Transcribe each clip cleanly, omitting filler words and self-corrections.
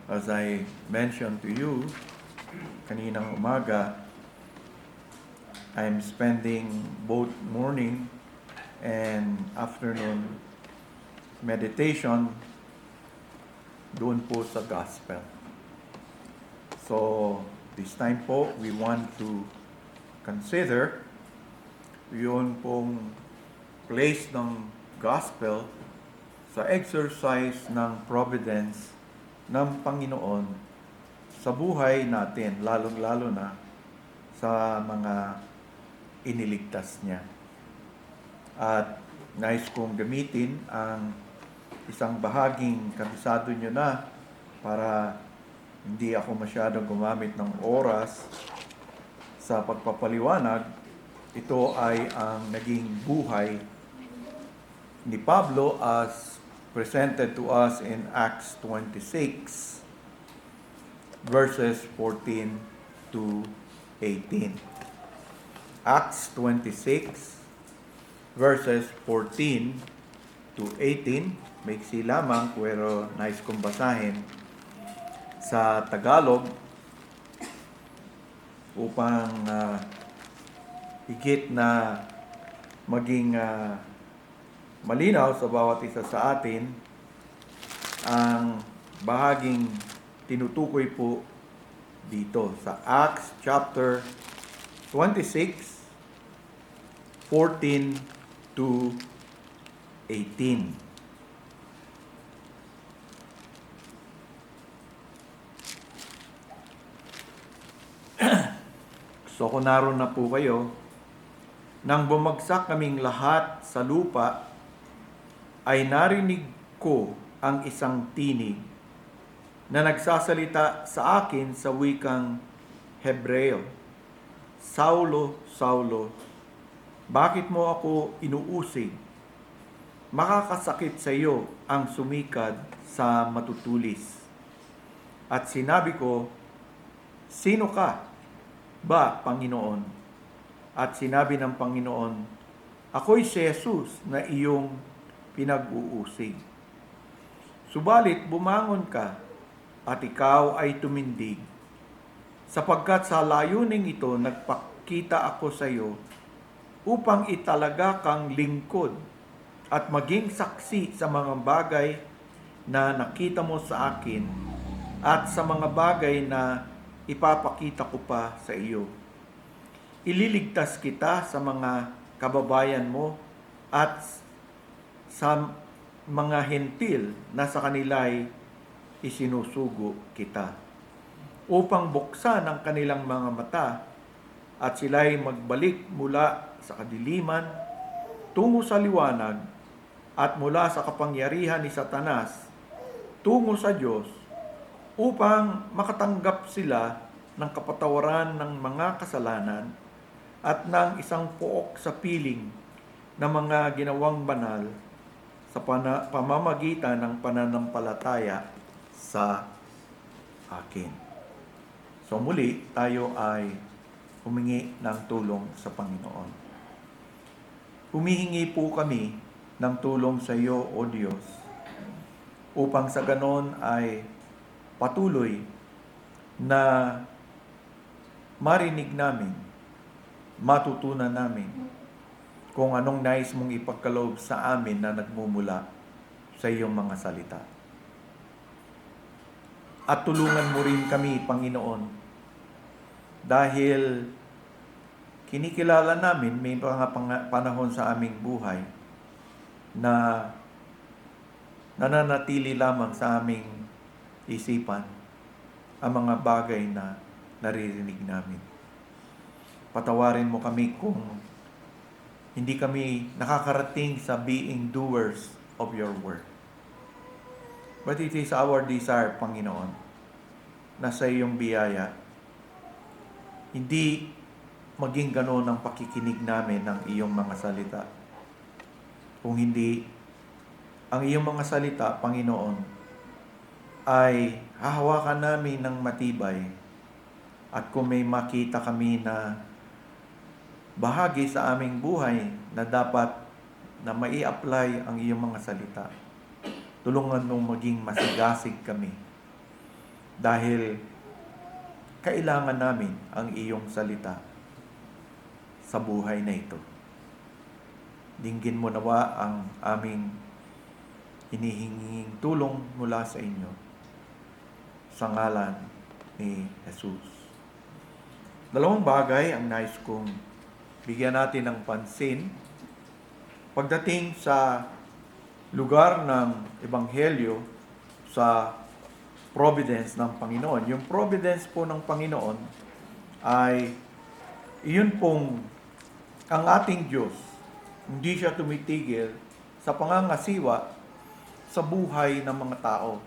As I mentioned to you, kaninang umaga, I'm spending both morning and afternoon meditation doon po sa gospel. So, this time po, we want to consider yun pong place ng gospel sa exercise ng providence ng Panginoon sa buhay natin, lalong-lalo na sa mga iniligtas niya. At nais kong gamitin ang isang bahaging kabisado nyo na para hindi ako masyadong gumamit ng oras sa pagpapaliwanag. Ito ay ang naging buhay ni Pablo as presented to us in Acts 26, verses 14 to 18. Acts 26, verses 14 to 18. Maiksi lamang, pero nais kong basahin sa Tagalog upang higit na maging malinaw sa bawat isa sa atin ang bahaging tinutukoy po dito sa Acts chapter 26, 14 to 18. So kung naroon na po kayo, nang bumagsak kaming lahat sa lupa, ay narinig ko ang isang tinig na nagsasalita sa akin sa wikang Hebreo. Saulo, Saulo, bakit mo ako inuusig? Makakasakit sa iyo ang sumikad sa matutulis. At sinabi ko, sino ka ba, Panginoon? At sinabi ng Panginoon, ako'y si Jesus na iyong pinag-uusig. Subalit bumangon ka at ikaw ay tumindig, sapagkat sa layuning ito nagpakita ako sa iyo upang italaga kang lingkod at maging saksi sa mga bagay na nakita mo sa akin at sa mga bagay na ipapakita ko pa sa iyo. Ililigtas kita sa mga kababayan mo at sa mga hentil na sa kanila'y isinusugo kita, upang buksan ang kanilang mga mata at sila'y magbalik mula sa kadiliman tungo sa liwanag at mula sa kapangyarihan ni Satanas tungo sa Diyos, upang makatanggap sila ng kapatawaran ng mga kasalanan at ng isang pook sa piling ng mga ginawang banal sa pamamagitan ng pananampalataya sa akin. So muli, tayo ay humingi ng tulong sa Panginoon. Humihingi po kami ng tulong sa iyo, O Diyos, upang sa ganon ay patuloy na marinig namin, matutunan namin kung anong nais mong ipagkaloob sa amin na nagmumula sa iyong mga salita. At tulungan mo rin kami, Panginoon, dahil kinikilala namin may mga panahon sa aming buhay na nananatili lamang sa aming isipan ang mga bagay na naririnig namin. Patawarin mo kami kung hindi kami nakakarating sa being doers of your word. But it is our desire, Panginoon, na sa iyong biyaya, hindi maging ganoon ang pakikinig namin ng iyong mga salita. Kung hindi, ang iyong mga salita, Panginoon, ay hahawakan namin ng matibay. At kung may makita kami na bahagi sa aming buhay na dapat na mai-apply ang iyong mga salita, tulungan mong maging masigasig kami Dahil kailangan namin ang iyong salita sa buhay na ito. Dinggin mo nawa ang aming hinihinging tulong mula sa inyo sa ngalan ni Jesus. Dalawang bagay ang nais kong bigyan natin ng pansin pagdating sa lugar ng Ebanghelyo sa providence ng Panginoon. Yung providence po ng Panginoon ay iyon pong ang ating Diyos. Hindi siya tumitigil sa pangangasiwa sa buhay ng mga tao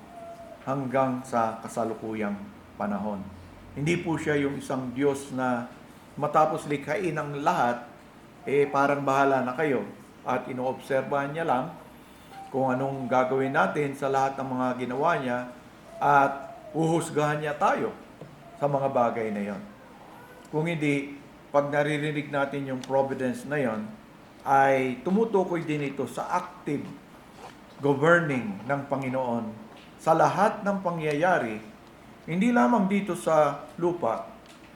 hanggang sa kasalukuyang panahon. Hindi po siya yung isang Diyos na matapos likhain ang lahat, parang bahala na kayo at inoobserbahan niya lang kung anong gagawin natin sa lahat ng mga ginawa niya at uhusgahan niya tayo sa mga bagay na yon. Kung hindi, pag naririnig natin yung providence na yon, ay tumutukoy din ito sa active governing ng Panginoon sa lahat ng pangyayari, hindi lamang dito sa lupa,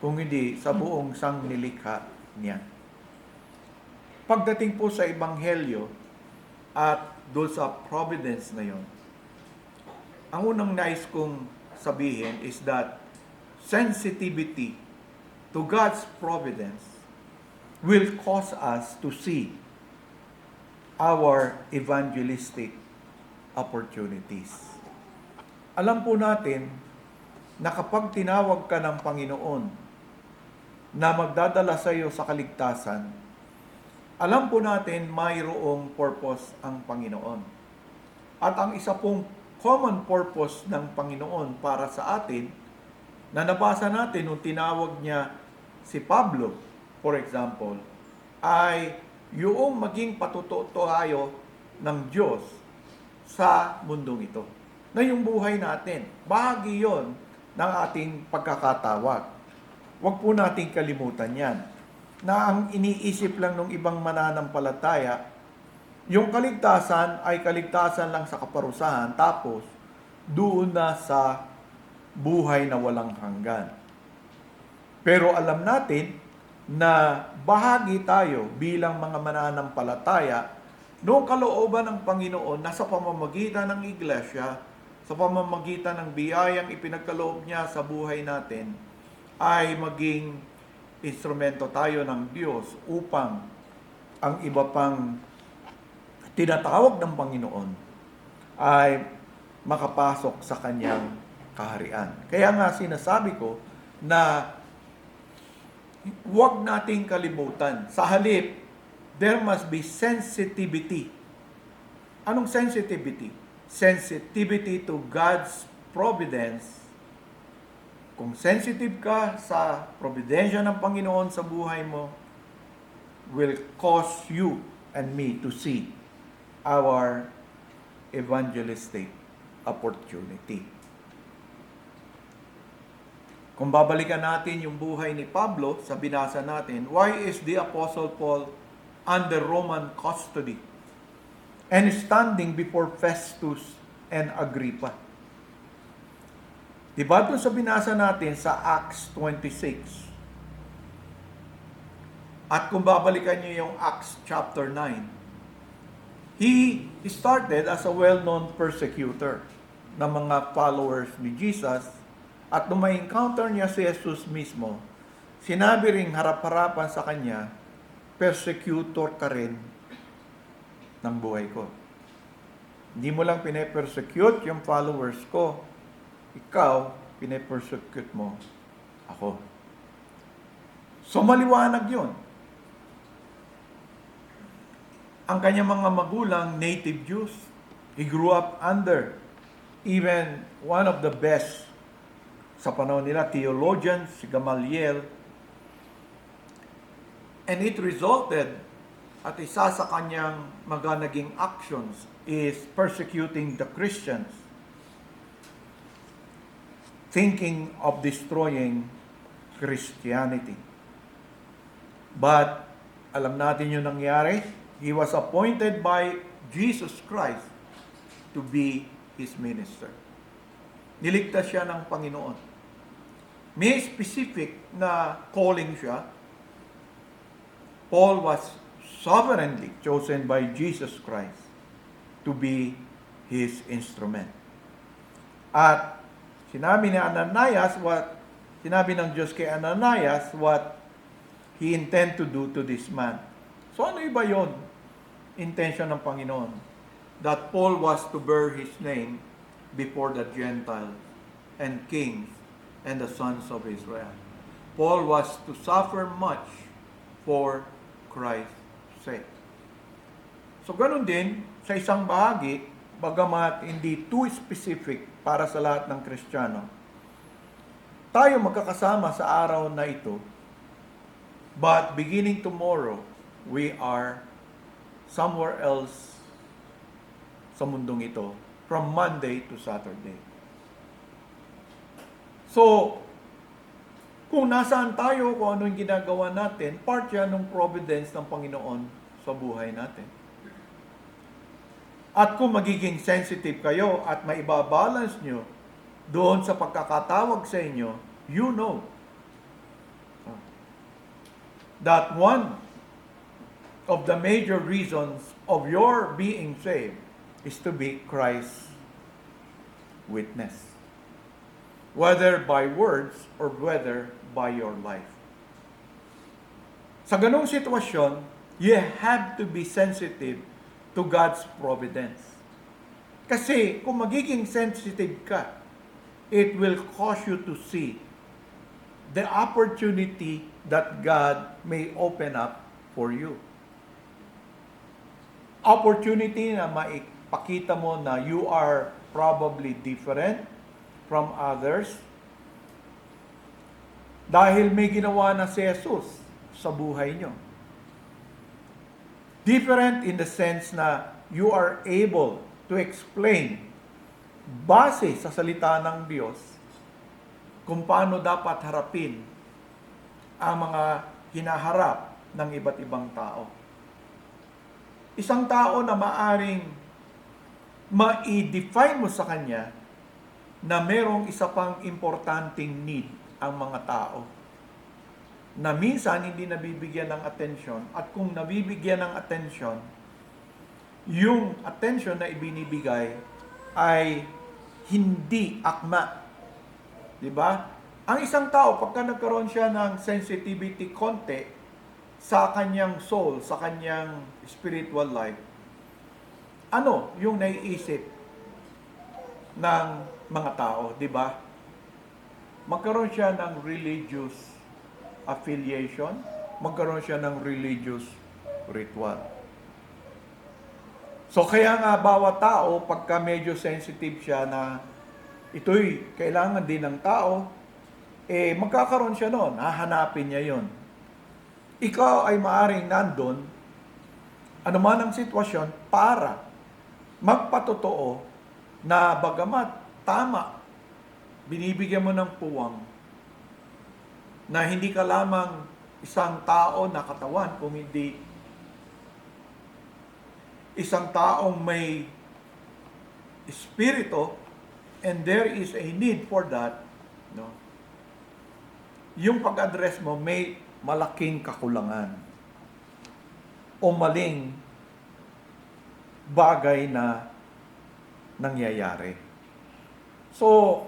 kung hindi sa buong sangnilikha niya. Pagdating po sa Ebanghelyo at doon sa providence na yon, ang unang nais kong sabihin is that sensitivity to God's providence will cause us to see our evangelistic opportunities. Alam po natin na kapag tinawag ka ng Panginoon na magdadala sa iyo sa kaligtasan, alam po natin mayroong purpose ang Panginoon. At ang isa pong common purpose ng Panginoon para sa atin, na nabasa natin nung tinawag niya si Pablo, for example, ay yung maging patutuhayo ng Diyos sa mundong ito. Na yung buhay natin, bahagi yon ng ating pagkakatawag. Huwag po nating kalimutan yan. Na ang iniisip lang ng ibang mananampalataya, yung kaligtasan ay kaligtasan lang sa kaparusahan, tapos doon na sa buhay na walang hanggan. Pero alam natin na bahagi tayo bilang mga mananampalataya noong kalooban ng Panginoon na sa pamamagitan ng iglesia, sa pamamagitan ng biyayang ipinagkaloob niya sa buhay natin, ay maging instrumento tayo ng Diyos upang ang iba pang tinatawag ng Panginoon ay makapasok sa kanyang kaharian. Kaya nga sinasabi ko na huwag nating kalimutan. Sa halip, there must be sensitivity. Anong sensitivity? Sensitivity to God's providence. Kung sensitive ka sa providensya ng Panginoon sa buhay mo, will cause you and me to see our evangelistic opportunity. Kung babalikan natin yung buhay ni Pablo sa binasa natin, why is the Apostle Paul under Roman custody and standing before Festus and Agrippa? Diba doon sa binasa natin sa Acts 26? At kung babalikan niyo yung Acts chapter 9, he started as a well-known persecutor ng mga followers ni Jesus. At nung may encounter niya si Jesus mismo, sinabi ring harap-harapan sa kanya, persecutor ka rin ng buhay ko. Hindi mo lang pine-persecute yung followers ko, ikaw, pine-persecute mo ako. So maliwanag yun. Ang kanyang mga magulang, native Jews. He grew up under even one of the best sa panahon nila, theologians, si Gamaliel. And it resulted, at isa sa kanyang mga naging actions is persecuting the Christians, thinking of destroying Christianity. But, alam natin yung nangyari. He was appointed by Jesus Christ to be His minister. Niligtas siya ng Panginoon. May specific na calling siya. Paul was sovereignly chosen by Jesus Christ to be His instrument. At sinabi ng Diyos kay Ananias what He intend to do to this man. So ano iba yon? Intention ng Panginoon. That Paul was to bear His name before the Gentiles and kings and the sons of Israel. Paul was to suffer much for Christ's sake. So ganun din, sa isang bahagi, bagamat hindi too specific para sa lahat ng Kristiyano, tayo magkakasama sa araw na ito, but beginning tomorrow, we are somewhere else sa mundong ito, from Monday to Saturday. So, kung nasaan tayo, kung ano yung ginagawa natin, part yan ng providence ng Panginoon sa buhay natin. At kung magiging sensitive kayo at maibabalance nyo doon sa pagkakatawag sa inyo, you know that one of the major reasons of your being saved is to be Christ's witness. Whether by words or whether by your life. Sa ganung sitwasyon, you have to be sensitive to God's providence. Kasi kung magiging sensitive ka, it will cause you to see the opportunity that God may open up for you. Opportunity na maipakita mo na you are probably different from others dahil may ginawa na si Jesus sa buhay nyo. Different in the sense na you are able to explain base sa salita ng Diyos kung paano dapat harapin ang mga hinaharap ng iba't ibang tao. Isang tao na maaring ma-define mo sa kanya na merong isa pang importanteng need ang mga tao na minsan hindi nabibigyan ng atensyon, at kung nabibigyan ng atensyon, yung atensyon na ibinibigay ay hindi akma. Diba? Ang isang tao, pagka nagkaroon siya ng sensitivity konti sa kanyang soul, sa kanyang spiritual life, ano yung naiisip ng mga tao, di ba? Magkaroon siya ng religious affiliation, magkaroon siya ng religious ritual. So kaya nga bawat tao, pagka medyo sensitive siya na ito'y kailangan din ng tao, magkakaroon siya noon, hahanapin niya yon. Ikaw ay maaring nandun, anuman ang sitwasyon, para magpatotoo na bagamat tama, binibigyan mo ng puwang na hindi ka lamang isang tao na katawan, kung hindi isang taong may espiritu, and there is a need for that, no? Yung pag-address mo may malaking kakulangan o maling bagay na nangyayari. So,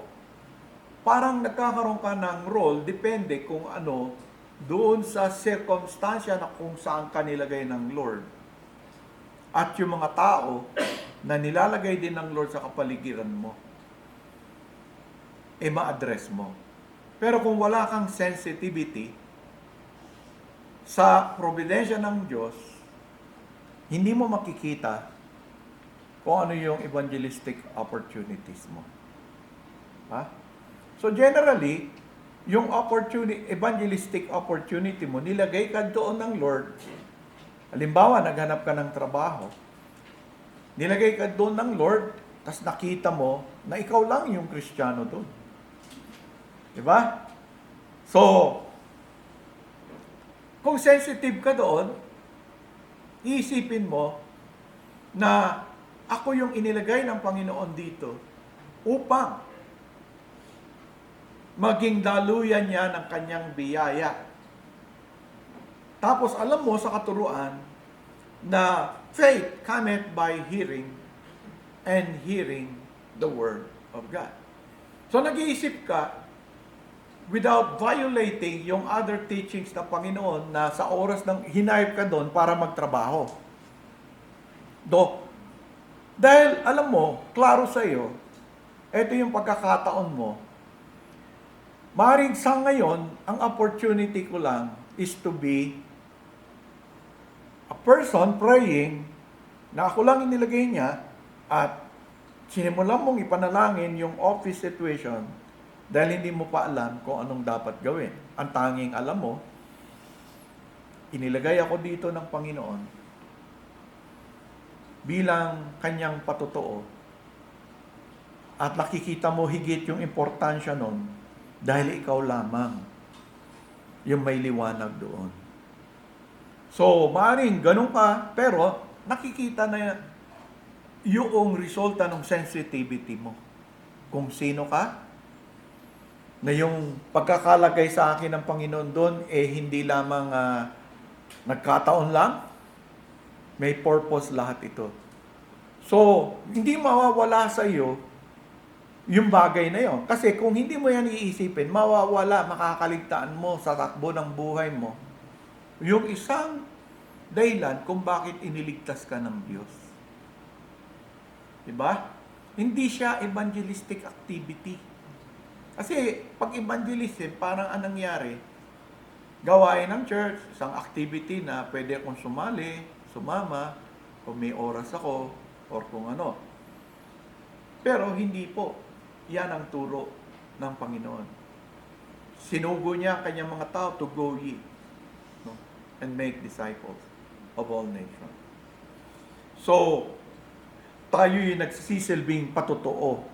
parang nagkakaroon ka ng role, depende kung ano, doon sa circumstansya na kung saan ka nilagay ng Lord. At yung mga tao na nilalagay din ng Lord sa kapaligiran mo, ma-address mo. Pero kung wala kang sensitivity sa providensya ng Diyos, hindi mo makikita kung ano yung evangelistic opportunities mo. Ha? So generally, yung evangelistic opportunity mo, nilagay ka doon ng Lord. Halimbawa, naghanap ka ng trabaho. Nilagay ka doon ng Lord, tas nakita mo na ikaw lang yung Kristiyano doon. Diba? So, kung sensitive ka doon, iisipin mo na ako yung inilagay ng Panginoon dito upang maging daluyan niya ng kanyang biyaya. Tapos alam mo sa katuruan na faith cometh by hearing and hearing the word of God. So nag-iisip ka without violating yung other teachings ng Panginoon na sa oras ng hinayop ka doon para magtrabaho. Dahil alam mo, klaro sa iyo, ito yung pagkakataon mo, maaaring sa ngayon, ang opportunity ko lang is to be a person praying na ako lang inilagay niya at sinimulan mong ipanalangin yung office situation dahil hindi mo pa alam kung anong dapat gawin. Ang tanging alam mo, inilagay ako dito ng Panginoon bilang kanyang patotoo at nakikita mo higit yung importansya nun dahil ikaw lamang yung may liwanag doon. So, maaaring ganun ka, pero nakikita na yung resulta ng sensitivity mo. Kung sino ka, na yung pagkakalagay sa akin ng Panginoon doon, hindi lamang nagkataon lang, may purpose lahat ito. So, hindi mawawala sa iyo yung bagay na yon. Kasi kung hindi mo yan iisipin, mawawala, makakaligtaan mo sa takbo ng buhay mo yung isang dahilan kung bakit iniligtas ka ng Diyos. Diba? Hindi siya evangelistic activity. Kasi pag evangelism, parang anong nangyari? Gawain ng church, isang activity na pwede akong sumali, sumama, kung may oras ako, or kung ano. Pero hindi po. Yan ang turo ng Panginoon. Sinugo niya ang kanyang mga tao to go ye, no? And make disciples of all nations. So, tayo yung nagsisilbing patotoo.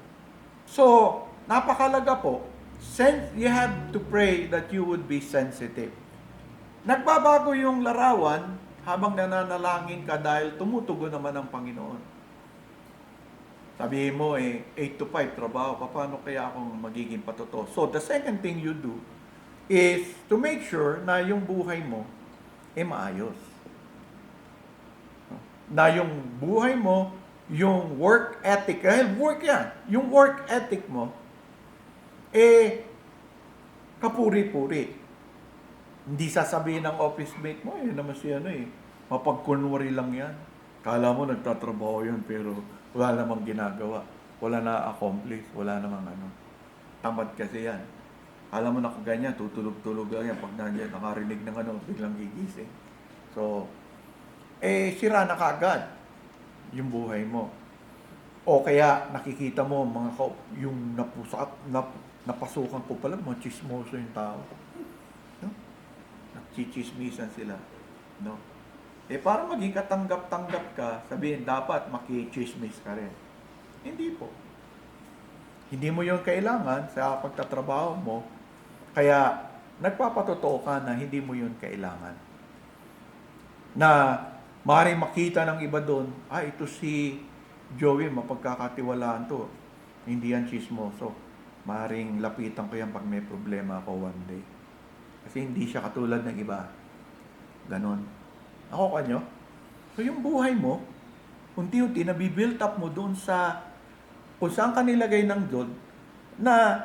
So, napakalaga po. You have to pray that you would be sensitive. Nagbabago yung larawan habang nananalangin ka dahil tumutugon naman ang Panginoon. Sabihin mo, 8 to 5 trabaho, paano kaya akong magiging patotoo? So, the second thing you do is to make sure na yung buhay mo maayos. Na yung buhay mo, yung work ethic, work yan, yung work ethic mo, kapuri-puri. Hindi sasabihin ng office mate mo, naman siya mapagkunwari lang yan. Kala mo nagtatrabaho yan, pero wala namang ginagawa. Wala na-accomplish, wala namang tamad kasi yan. Alam mo na ganyan, tutulog-tulog lang yan. Pag nandiyan, nakarinig ng biglang gigising. So, sira na kaagad yung buhay mo. O kaya, nakikita mo, yung napasukan ko pala, mga chismoso yung tao. No? Nagchichismisan sila. No? Para maging katanggap-tanggap ka, sabihin, dapat makichismis ka rin. Hindi po. Hindi mo yung kailangan sa pagtatrabaho mo, kaya nagpapatotoo ka na hindi mo yun kailangan. Na maaaring makita ng iba doon, ito si Joey, mapagkakatiwalaan to. Hindi yan chismoso. Maaaring lapitan ko yan pag may problema ako one day. Kasi hindi siya katulad ng iba. Ganon. Ako kanyo? So yung buhay mo, unti-unti nabibuild up mo doon sa kung saan ka nilagay ng Diyos na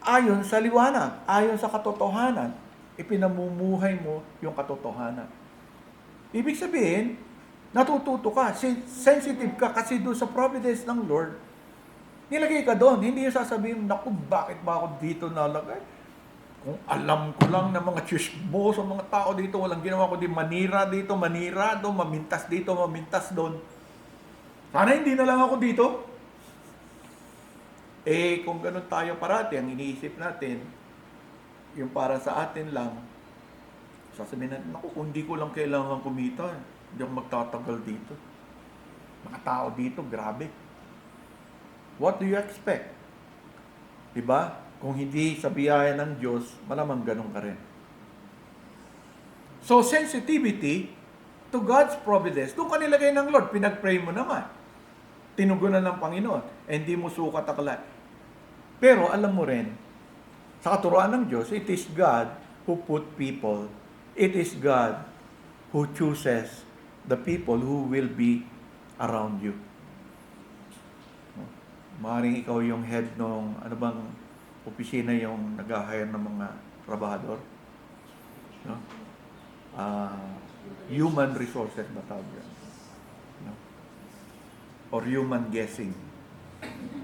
ayon sa liwanag, ayon sa katotohanan, ipinamumuhay mo yung katotohanan. Ibig sabihin, natututo ka, sensitive ka kasi doon sa providence ng Lord, nilagay ka doon. Hindi yung sasabihin, naku, bakit ba ako dito nalagay? Kung alam ko lang na mga chismoso, mga tao dito, walang ginawa ko di manira dito, manira doon, mamintas dito, mamintas doon. Sana hindi na lang ako dito. Kung ganun tayo parati, ang iniisip natin, yung para sa atin lang, sasabihin natin, naku, kung di ko lang kailangan kumita, hindi ako magtatagal dito. Mga tao dito, grabe. What do you expect? Diba? Kung hindi sa biyaya ng Diyos, malamang ganun ka rin. So, sensitivity to God's providence. Doon ka nilagay ng Lord, pinag-pray mo naman. Tinugunan ng Panginoon. Hindi mo sukat akala. Pero alam mo rin, sa katuruan ng Diyos, it is God who put people. It is God who chooses the people who will be around you. Maaaring ikaw yung head ng ano bang opisina yung nag-hire ng mga trabahador. No? Human resources ba tawag yan? No? Or human guessing.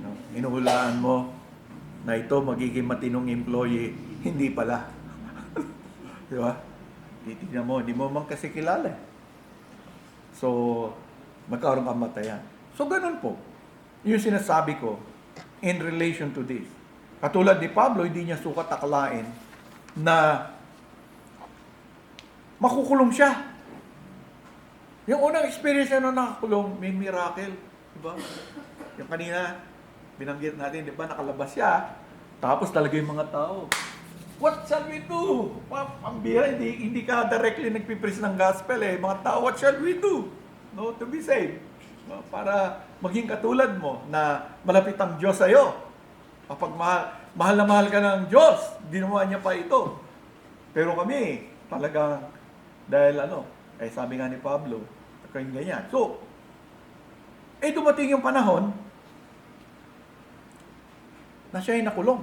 No? Inuhulaan mo na ito magiging matinong employee, hindi pala. Di ba? Titignan mo, hindi mo man kasi kilala. So, magkaroon kamatayan. So, ganun po. Yung sinasabi ko in relation to this. Katulad ni Pablo, hindi niya sukat akalain na makukulong siya. Yung unang experience na nakakulong, may miracle. Diba? Yung kanina, binanggit natin, di ba, nakalabas siya. Tapos talaga yung mga tao, what shall we do? Pambira, hindi ka directly nagpipreach ng gospel eh. Mga tao, what shall we do? No, to be saved. No, para maging katulad mo na malapit ang Diyos sa iyo. Kapag mahal na mahal ka ng Diyos, ginawa niya pa ito. Pero kami, talagang, dahil sabi nga ni Pablo, kayong ganyan. So, dumating yung panahon na siya ay nakulong.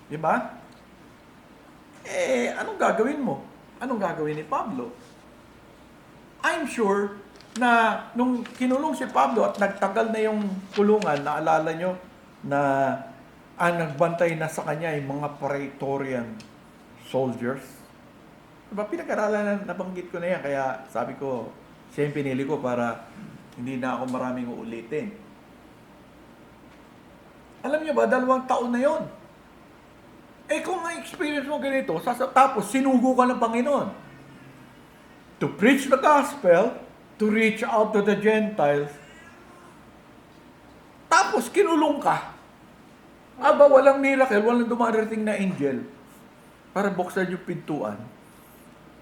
Diba? Anong gagawin mo? Anong gagawin ni Pablo? I'm sure na nung kinulong si Pablo at nagtagal na yung kulungan, naalala nyo na ang nagbantay na sa kanya ay mga Praetorian soldiers. Diba, pinag-aralan na nabanggit ko na yan, kaya sabi ko, siya yung pinili ko para hindi na ako maraming uulitin. Alam niyo ba, 2 taon na yon. Kung na-experience mo ganito, tapos sinugo ka ng Panginoon to preach the gospel, to reach out to the Gentiles, tapos kinulong ka. Aba, walang miracle, walang dumarating na angel para buksan yung pintuan.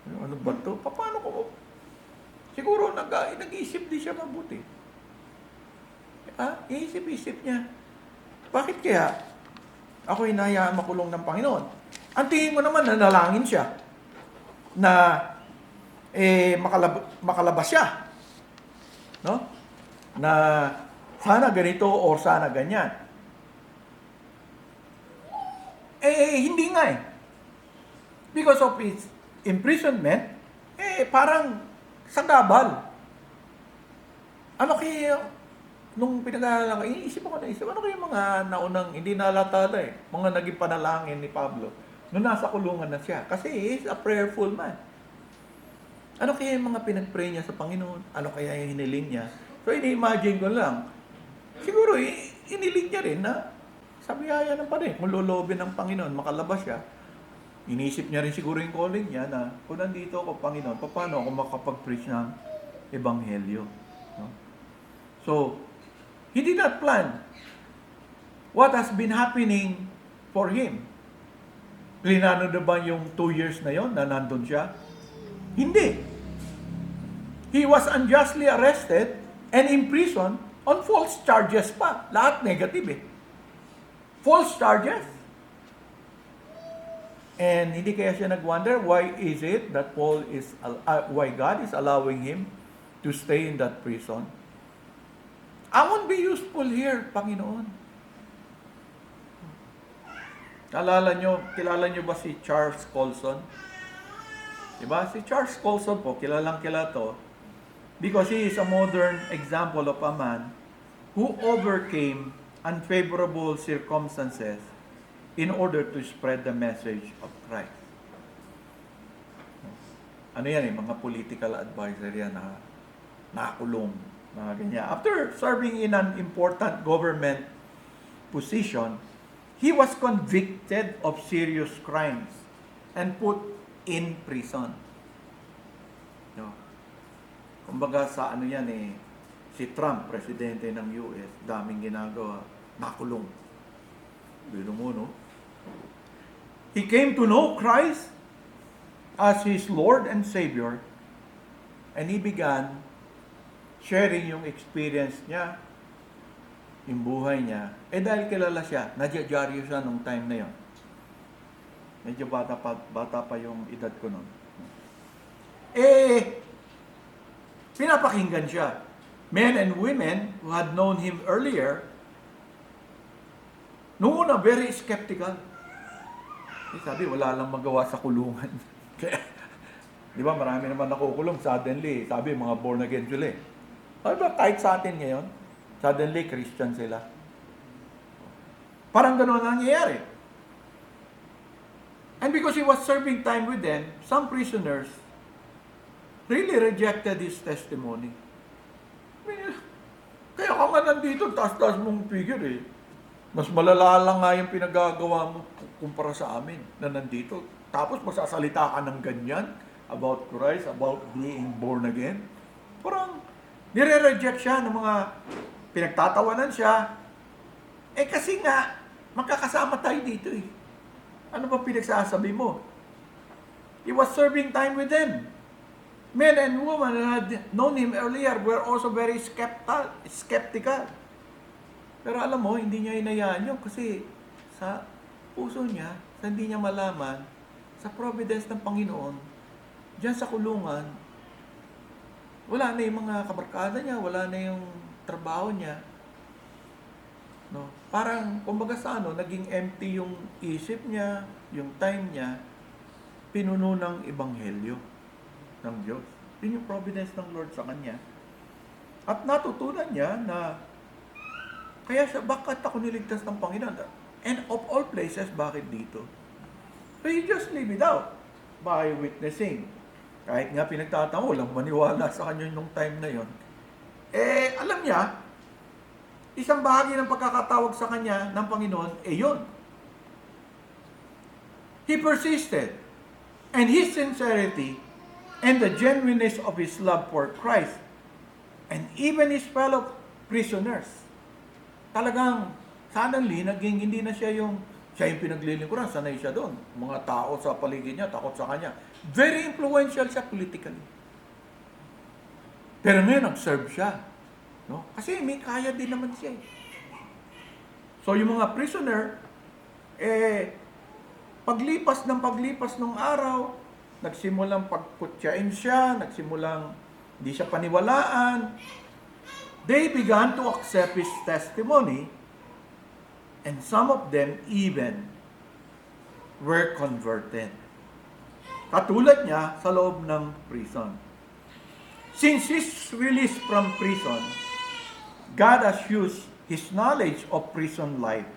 Ano ba ito? Paano ko? Siguro nag-iisip din siya mabuti. Iisip-isip niya. Bakit kaya ako hinahayaan makulong ng Panginoon? Ang tingin mo naman, nanalangin siya na makalabas siya. No? Na sana ganito o sana ganyan. Hindi nga eh. Because of its imprisonment, parang sagabal. Ano kaya, nung pinag-aaralan ko, iniisip ano kaya mga naunang, hindi nalatala mga naging panalangin ni Pablo, nung nasa kulungan na siya. Kasi he is a prayerful man. Ano kaya yung mga pinag-pray niya sa Panginoon? Ano kaya yung hiniling niya? So, ini-imagine ko lang. Siguro, hiniling niya rin na sa biyaya ng Panginoon. Kung lulobin ng Panginoon, makalabas siya. Inisip niya rin siguro yung calling niya na kung nandito ako, Panginoon, paano ako makapag-preach ng Ebanghelyo? No? So, he did not plan what has been happening for him. Plinano na ba yung 2 years na yon na nandun siya? Hindi. He was unjustly arrested and imprisoned on false charges pa. Lahat negative False charges. And hindi kaya siya nag-wonder why is it that why God is allowing him to stay in that prison? I won't be useful here, Panginoon. Kilala nyo ba si Charles Colson? Diba? Si Charles Colson po, kilalang to, because he is a modern example of a man who overcame unfavorable circumstances in order to spread the message of Christ. Ano yan mga political advisor yan na nakakulong, mga ganyan. After serving in an important government position, he was convicted of serious crimes and put in prison. No. Kumbaga sa si Trump, presidente ng US, daming ginagawa, nakulong. Bino mo, no? He came to know Christ as his Lord and Savior, and he began sharing yung experience niya yung buhay niya, dahil kilala siya, nadyadyaryo siya nung time na yon. Medyo bata pa yung edad ko nun. Pinapakinggan siya. Men and women who had known him earlier, noong una, very skeptical. Sabi, wala lang magawa sa kulungan. Kaya, di ba, marami naman nakukulong suddenly. Sabi, mga born again sila eh. Sabi ba, kahit sa atin ngayon, suddenly, Christian sila. Parang gano'n ang nangyayari. And because he was serving time with them, some prisoners really rejected his testimony. Kaya ka nga nandito, taas-taas mong figure eh. Mas malala lang nga yung pinagagawa mo kumpara sa amin na nandito. Tapos magsasalita ka ng ganyan about Christ, about being born again. Parang nire-reject siya ng mga pinagtatawanan siya. Kasi nga, magkakasama tayo dito eh. Ano ba pinagsasabi mo? He was serving time with them. Men and women who had known him earlier were also very skeptical. Pero alam mo, hindi niya inayaan yun kasi sa puso niya, sa hindi niya malaman, sa providence ng Panginoon, diyan sa kulungan, wala na yung mga kabarkada niya, wala na yung trabaho niya. No? Parang, kumbaga sa naging empty yung isip niya, yung time niya, pinuno ng ebanghelyo ng Diyos. Yun yung providence ng Lord sa kanya. At natutunan niya na, kaya siya, bakit ako niligtas ng Panginoon? And of all places, bakit dito? So he just leave it out by witnessing. Kahit nga pinagtatawa, walang maniwala sa kanya nung time na yon. Alam niya, isang bahagi ng pagkakatawag sa kanya ng Panginoon, yun. He persisted. And his sincerity and the genuineness of his love for Christ and even his fellow prisoners, talagang suddenly, hindi na siya yung pinaglilingkuran, sanay siya doon. Mga tao sa paligid niya, takot sa kanya. Very influential siya politically. Pero ngayon, nag-serve siya. No? Kasi may kaya din naman siya. So, yung mga prisoner, paglipas ng araw, nagsimulang pagkutyain siya, nagsimulang hindi siya paniwalaan. They began to accept his testimony, and some of them even were converted. Katulad niya sa loob ng prison. Since his release from prison, God has used his knowledge of prison life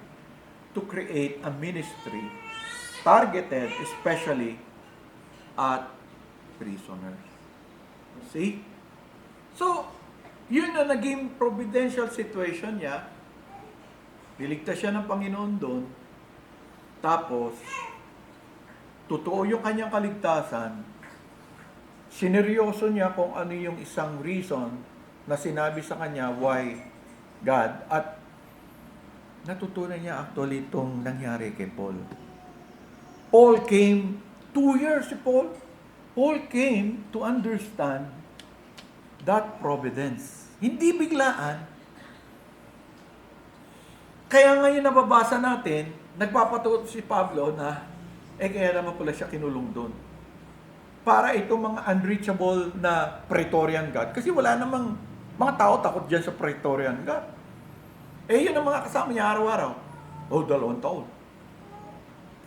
to create a ministry targeted especially at prisoners. See? So, yun na naging providential situation niya. Niligtas siya ng Panginoon doon. Tapos, totoo yung kanyang kaligtasan. Sineryoso niya kung ano yung isang reason na sinabi sa kanya why God. At natutunan niya actually itong nangyari kay Paul. Paul came 2 years si Paul. Paul came to understand that providence. Hindi biglaan. Kaya ngayon nababasa natin, nagpapatuto si Pablo na, kaya naman pala siya kinulong doon. Para itong mga unreachable na Praetorian God. Kasi wala namang mga tao takot dyan sa Praetorian God. Yun ang mga kasama niya araw-araw. 2 taon.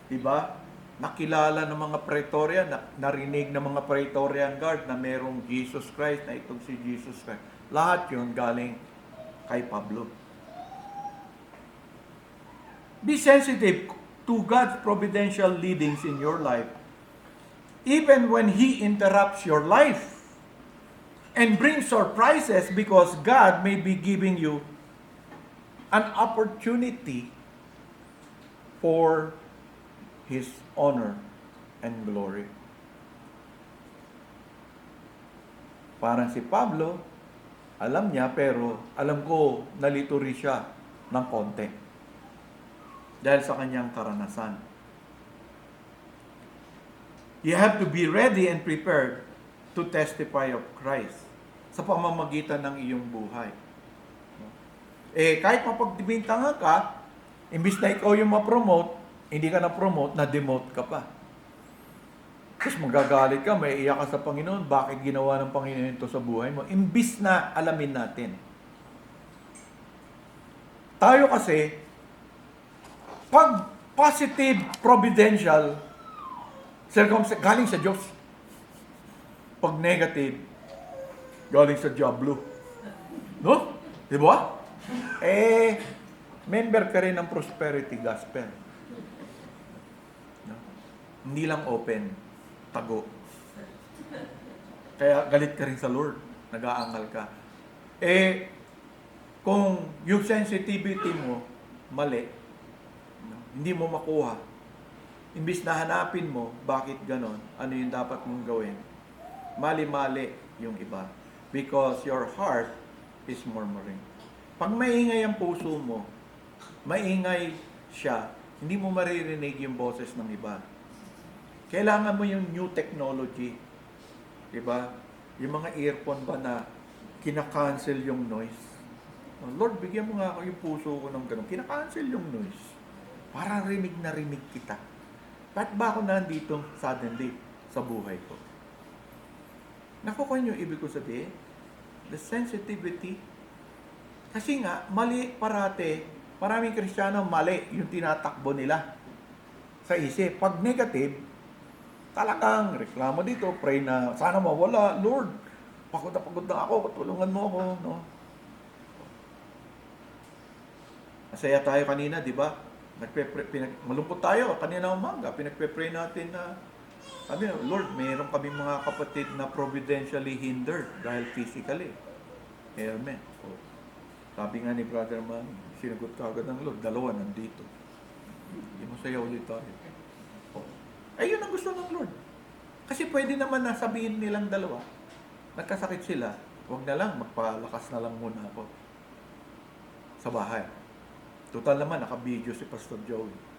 Diba? Nakilala ng mga Praetorian, narinig ng mga Praetorian Guard na merong Jesus Christ, na itong si Jesus Christ. Lahat yun galing kay Pablo. Be sensitive to God's providential leadings in your life, even when He interrupts your life and brings surprises, because God may be giving you an opportunity for His honor and glory. Parang si Pablo, alam niya, pero alam ko nalito rin siya ng konti dahil sa kanyang karanasan. You have to be ready and prepared to testify of Christ sa pamamagitan ng iyong buhay. Kahit mapagbintangan ka, imbis na ikaw yung ma-promote, hindi ka na-promote, na-demote ka pa. Tapos magagalit ka, may iyak ka sa Panginoon, bakit ginawa ng Panginoon ito sa buhay mo? Imbis na alamin natin. Tayo kasi, pag positive, providential, galing sa Diyos. Pag negative, galing sa Diablo. No? Di ba? Member ka rin ng prosperity gospel. No? Hindi lang open, tago. Kaya galit ka rin sa Lord. Nag-aangal ka. Kung yung sensitivity mo, mali, no? Hindi mo makuha. Imbis na hanapin mo, bakit ganon? Ano yung dapat mong gawin? Mali-mali yung iba. Because your heart is murmuring. Pag maingay ang puso mo, maingay siya, hindi mo maririnig yung boses ng iba. Kailangan mo yung new technology. Diba? Yung mga earphone ba na kinakancel yung noise? Lord, bigyan mo nga ako yung puso ko ng ganun. Kinakancel yung noise. Para rinig na rinig kita. Ba't ba ako nandito suddenly sa buhay ko? Nakukuha niyo ibig ko sabihin? The sensitivity. Kasi nga, mali parate, maraming Kristiyano mali yung tinatakbo nila sa isip. Pag negative, talagang reklamo dito, pray na sana mawala, Lord, pagod na ako, tulungan mo ako, no? Masaya tayo kanina, di ba? Malungkot tayo kanina umaga, pinagpe-pray natin na sabi, Lord, mayroon kami mga kapatid na providentially hindered dahil physically. Amen. Sabi nga ni Brother Man, sinagot ka agad ng Lord, 2 nandito. Hindi masaya ulit tayo. Ayun ang gusto ng Lord. Kasi pwede naman na sabihin nilang 2, nagkasakit sila, huwag na lang, magpalakas na lang muna ako sa bahay. Total naman, naka-video si Pastor Joey.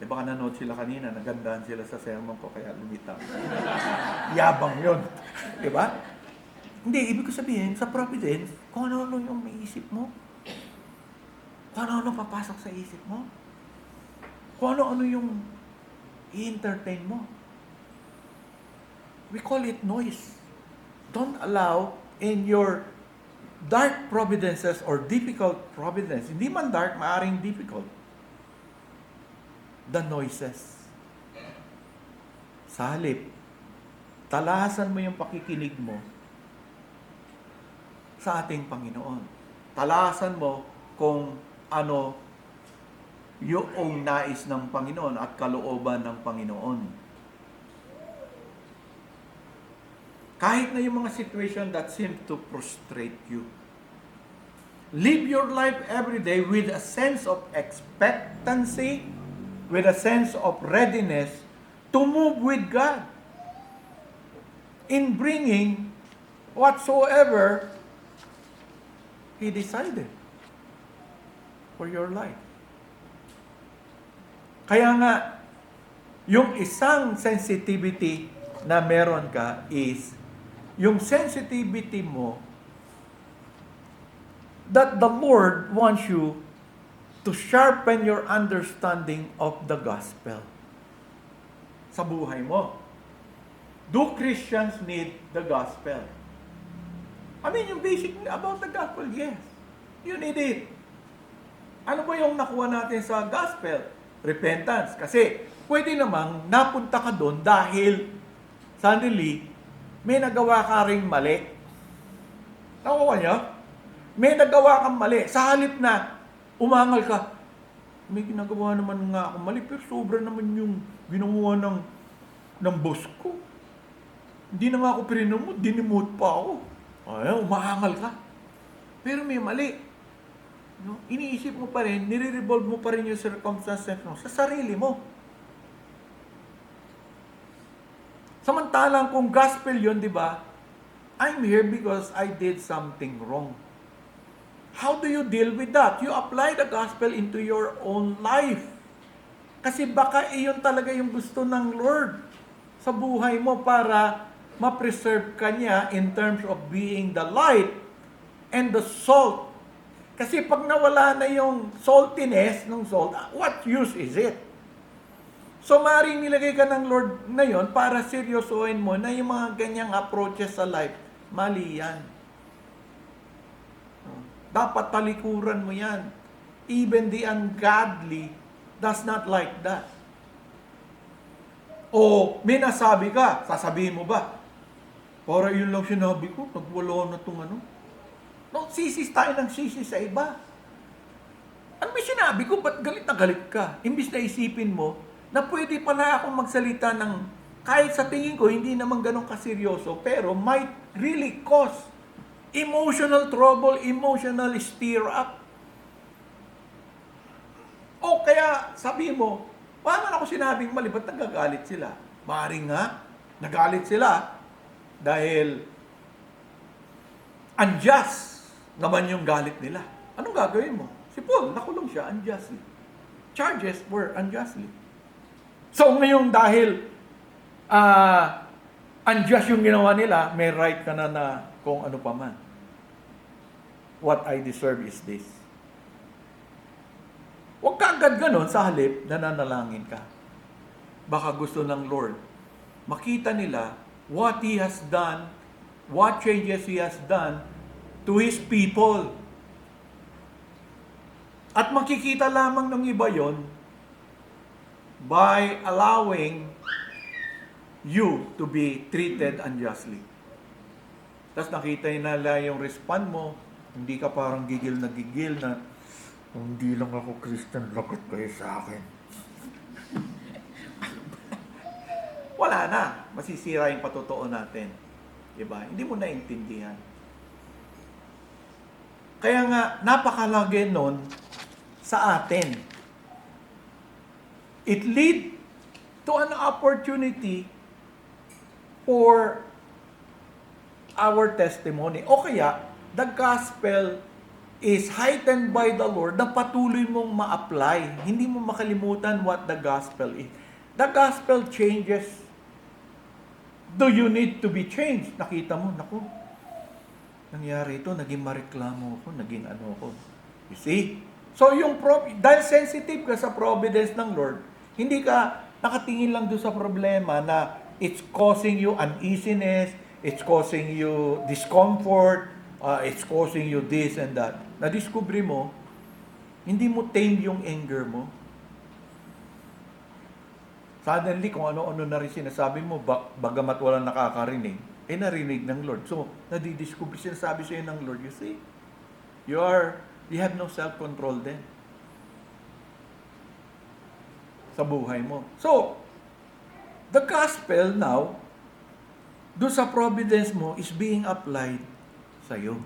Baka nanood sila kanina, nagandahan sila sa sermon ko, kaya lumitaw. Yabang yun. Diba? Hindi, ibig ko sabihin, sa providence, kung ano-ano yung may isip mo. Kung ano-ano papasok sa isip mo. Kung ano-ano yung i-entertain mo. We call it noise. Don't allow in your dark providences or difficult providence. Hindi man dark, maaring difficult. The noises. Sa halip, talasan mo yung pakikinig mo sa ating Panginoon. Talasan mo kung ano yung nais ng Panginoon at kalooban ng Panginoon. Kahit na yung mga situation that seem to frustrate you. Live your life every day with a sense of expectancy, with a sense of readiness to move with God in bringing whatsoever He decided for your life. Kaya nga, yung isang sensitivity na meron ka is yung sensitivity mo that the Lord wants you to sharpen your understanding of the gospel sa buhay mo. Do Christians need the gospel? I mean, yung basic about the gospel, yes. You need it. Ano ba yung nakuha natin sa gospel? Repentance. Kasi pwede namang napunta ka doon dahil suddenly may nagawa ka ring mali. Nakuha niyo? May nagawa kang mali. Sa halip na umangal ka, may ginagawa naman nga ako mali, pero sobra naman yung ginawa ng boss ko. Hindi na nga ako pininomote, dinimote pa ako. Ay, umaangal ka. Pero may mali. No? Iniisip mo pa rin, nire-revolve mo pa rin yung circumstances mo sa sarili mo. Samantalang kung gospel yun, di ba? I'm here because I did something wrong. How do you deal with that? You apply the gospel into your own life. Kasi baka iyon talaga yung gusto ng Lord sa buhay mo para ma-preserve ka niya in terms of being the light and the salt. Kasi pag nawala na yung saltiness ng salt, what use is it? So, maaaring nilagay ka ng Lord ngayon para seryosohin mo na yung mga ganyang approaches sa life, mali yan. Dapat talikuran mo yan. Even the ungodly does not like that. O may nasabi ka, sasabihin mo ba, para yun lang sinabi ko, nagwala na itong ano. No, sisis tayo ng sisis sa iba. Ano may sinabi ko, ba't galit na galit ka? Imbis na isipin mo, na pwede pala akong magsalita ng, kahit sa tingin ko, hindi naman ganun kaseryoso, pero might really cause emotional trouble, emotional stir up. O kaya, sabi mo, paano ako sinabing mali, ba't nagagalit sila? Maaaring nga, nagalit sila dahil unjust naman yung galit nila. Anong gagawin mo? Si Paul, nakulong siya unjustly. Charges were unjustly. So ngayon dahil unjust yung ginawa nila, may right ka na kung ano pa man. What I deserve is this. Huwag ka agad ganon, sa halip, nananalangin ka. Baka gusto ng Lord, makita nila what He has done, what changes He has done to His people. At makikita lamang ng iba yon by allowing you to be treated unjustly. Tapos nakita nila yung respond mo, hindi ka parang gigil na hindi lang ako Christian, lagot kayo sa akin. Wala na. Masisira yung patotoo natin. Diba? Hindi mo naintindihan. Kaya nga, napakalagi nun sa atin. It lead to an opportunity for our testimony. O kaya, the gospel is heightened by the Lord na patuloy mong ma-apply. Hindi mo makalimutan what the gospel is. The gospel changes. Do you need to be changed? Nakita mo, naku, nangyari ito, naging mareklamo ako, naging ano ako. You see? So dahil sensitive ka sa providence ng Lord, hindi ka nakatingin lang doon sa problema na it's causing you uneasiness, it's causing you discomfort, it's causing you this and that. Na-discover mo, hindi mo tame yung anger mo. Suddenly, kung ano-ano na rin sinasabi mo, bagamat walang nakakarinig, narinig ng Lord. So, nadidiscover, sinasabi sa'yo ng Lord, you see, you have no self-control then sa buhay mo. So, the gospel now, doon sa providence mo, is being applied sa'yo.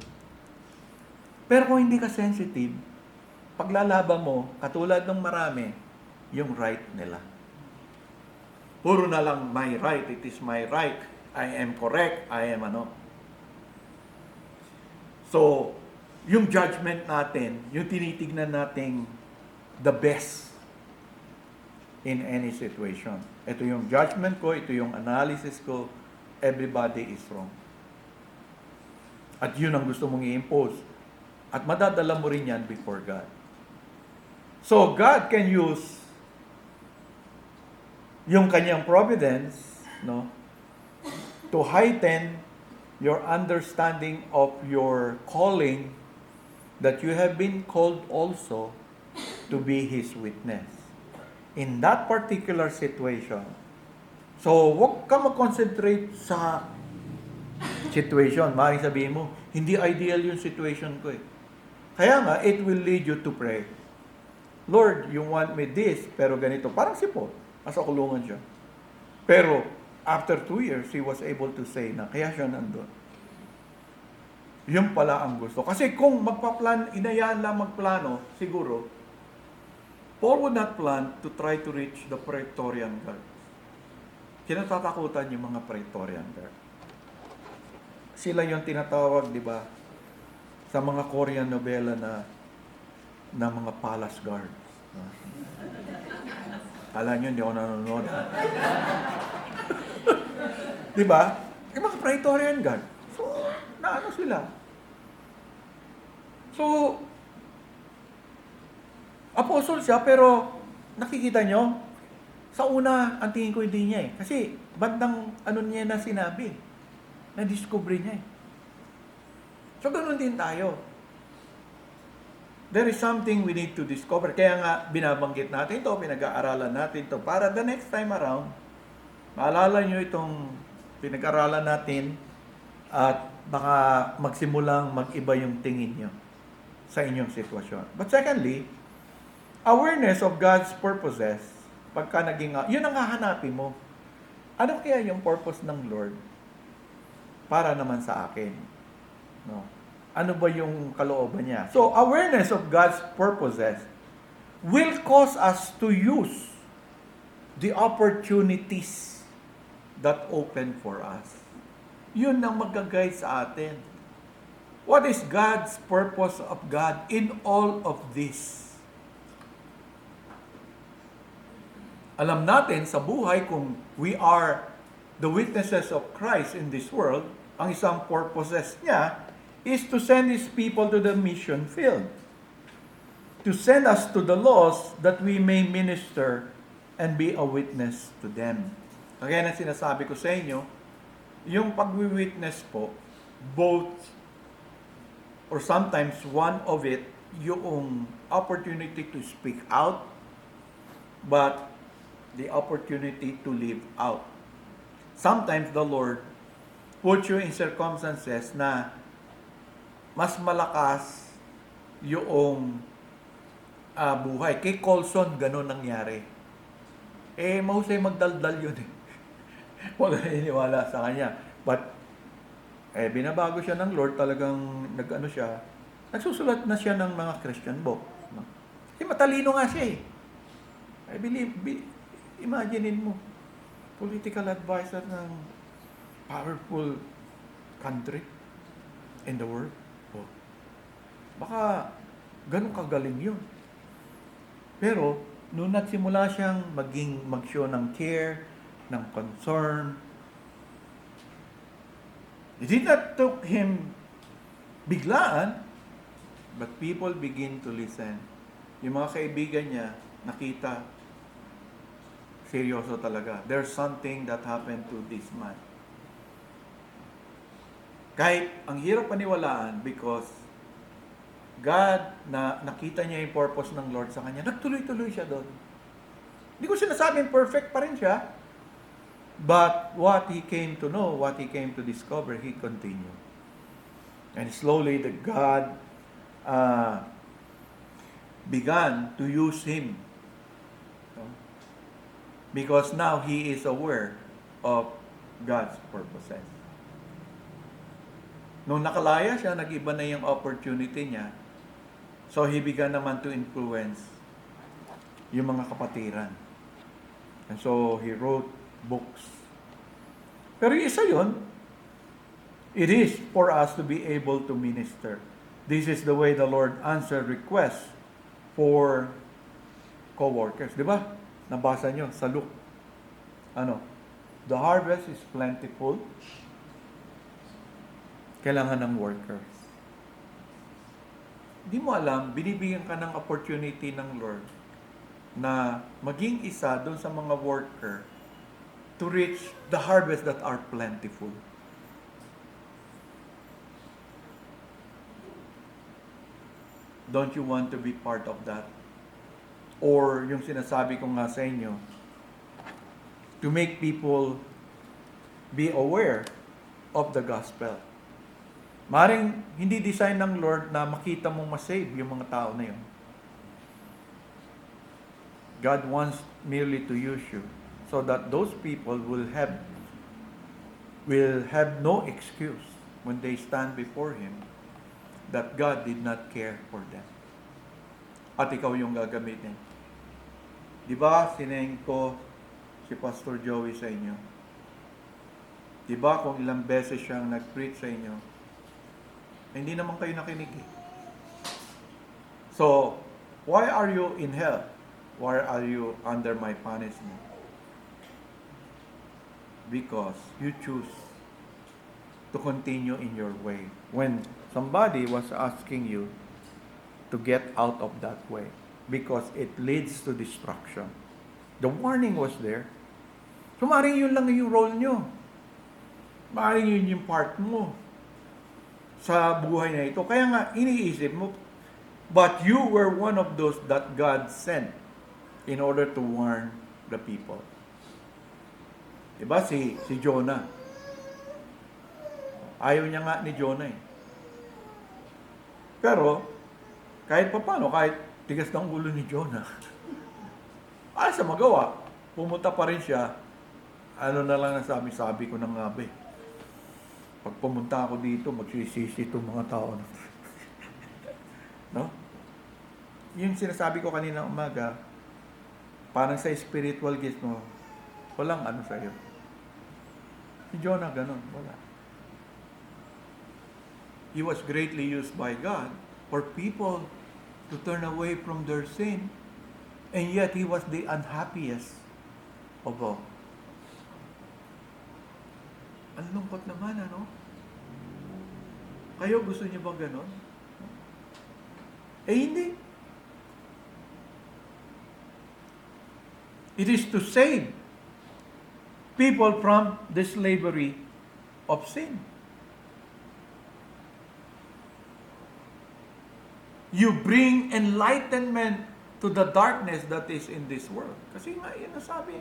Pero kung hindi ka sensitive, paglalaban mo, katulad ng marami, yung right nila. Puro na lang, my right, it is my right, I am correct, I am ano. So, yung judgment natin, yung tinitignan nating the best in any situation. Ito yung judgment ko, ito yung analysis ko, everybody is wrong. At yun ang gusto mong i-impose. At madadala mo rin yan before God. So, God can use yung kanyang providence, no, to heighten your understanding of your calling that you have been called also to be His witness. In that particular situation, so huwag ka mag-concentrate sa situation. Maaaring sabihin mo, hindi ideal yung situation ko eh. Kaya nga, it will lead you to pray. Lord, you want me this, pero ganito. Parang si Paul, nasa kulungan siya. Pero, after 2 years, he was able to say na, kaya siya nandun. Yun pala ang gusto. Kasi kung inayaan lang magplano, siguro, Paul would not plan to try to reach the Praetorian Guard. Kinatatakutan yung mga Praetorian Guard. Sila yung tinatawag, di ba, sa mga Korean novela na mga palace guards. Kala nyo, hindi ako nanonood. Di ba? Yung mga Praetorian Guard. So, naano sila. So, apostle siya, pero nakikita nyo, sa una, ang tingin ko hindi niya eh. Kasi, bandang ano niya na sinabi, na-discover niya eh. So, ganun din tayo. There is something we need to discover. Kaya nga, binabanggit natin ito, pinag-aaralan natin ito, para the next time around, maalala nyo itong pinag-aaralan natin, at baka magsimulang mag-iba yung tingin nyo sa inyong sitwasyon. But secondly, awareness of God's purposes, pagka naging, yun ang hahanapin mo. Ano kaya yung purpose ng Lord para naman sa akin? No? Ano ba yung kalooban niya? So, awareness of God's purposes will cause us to use the opportunities that open for us. Yun ang mag-guide sa atin. What is God's purpose of God in all of this? Alam natin sa buhay kung we are the witnesses of Christ in this world, ang isang purposes niya is to send His people to the mission field. To send us to the lost that we may minister and be a witness to them. Kaya na sinasabi ko sa inyo, yung pag-witness po, both or sometimes one of it, yung opportunity to speak out, but the opportunity to live out. Sometimes the Lord puts you in circumstances na mas malakas yung buhay. Kay Colson, ganun nangyari. Mahusay magdaldal yun eh. Wala naniniwala sa kanya. But, binabago siya ng Lord, talagang nag-ano siya, nagsusulat na siya ng mga Christian books. No? Kasi matalino nga siya eh. I believe, imaginein mo, political advisor ng powerful country in the world. Oh. Baka ganun kagaling yun. Pero, nung nagsimula siyang mag-show ng care, ng concern, it did not took him biglaan, but people begin to listen. Yung mga kaibigan niya, nakita, seryoso talaga. There's something that happened to this man. Kahit ang hirap paniwalaan because God, na nakita niya yung purpose ng Lord sa kanya, nagtuloy-tuloy siya doon. Hindi ko sinasabing perfect pa rin siya, but what he came to know, what he came to discover, he continued. And slowly, the God began to use him. Because now he is aware of God's purposes. Nung nakalaya siya, nag-iba na yung opportunity niya. So he began naman to influence yung mga kapatiran. And so he wrote books. Pero isa yun, it is for us to be able to minister. This is the way the Lord answered requests for co-workers. Di ba? Nabasa nyo sa Luke. The harvest is plentiful. Kailangan ng workers. Di mo alam, binibigyan ka ng opportunity ng Lord na maging isa doon sa mga worker to reach the harvest that are plentiful. Don't you want to be part of that? Or yung sinasabi ko nga sa inyo, to make people be aware of the gospel. Maring hindi design ng Lord na makita mong masave yung mga tao na yun. God wants merely to use you so that those people will have no excuse when they stand before Him that God did not care for them. At ikaw yung gagamitin. Di ba, sineng ko si Pastor Joey sa inyo? Di ba, kung ilang beses siyang nag-preach sa inyo, hindi naman kayo nakinig eh. So, why are you in hell? Why are you under my punishment? Because you choose to continue in your way when somebody was asking you to get out of that way because it leads to destruction. The warning was there. So maaaring yun lang yung role nyo. Maaaring yun yung part mo sa buhay na ito. Kaya nga, iniisip mo, but you were one of those that God sent in order to warn the people. Diba si Jonah? Ayaw niya nga ni Jonah eh. Pero, kahit paano, kahit tigas ng ulo ni Jonah, sa magawa, pumunta pa rin siya. Ano na lang nasabi ko ng ngabe. Pag pumunta ako dito, magsisisi itong mga tao. No? Yung sinasabi ko kanina umaga, parang sa spiritual gifts mo, walang ano sa'yo. Si Jonah ganun, wala. He was greatly used by God for people to turn away from their sin, and yet he was the unhappiest of all. Ang lungkot naman, ano? Kayo, gusto niyo bang ganon? Hindi. It is to save people from the slavery of sin. You bring enlightenment to the darkness that is in this world. Kasi nga, yun nasabi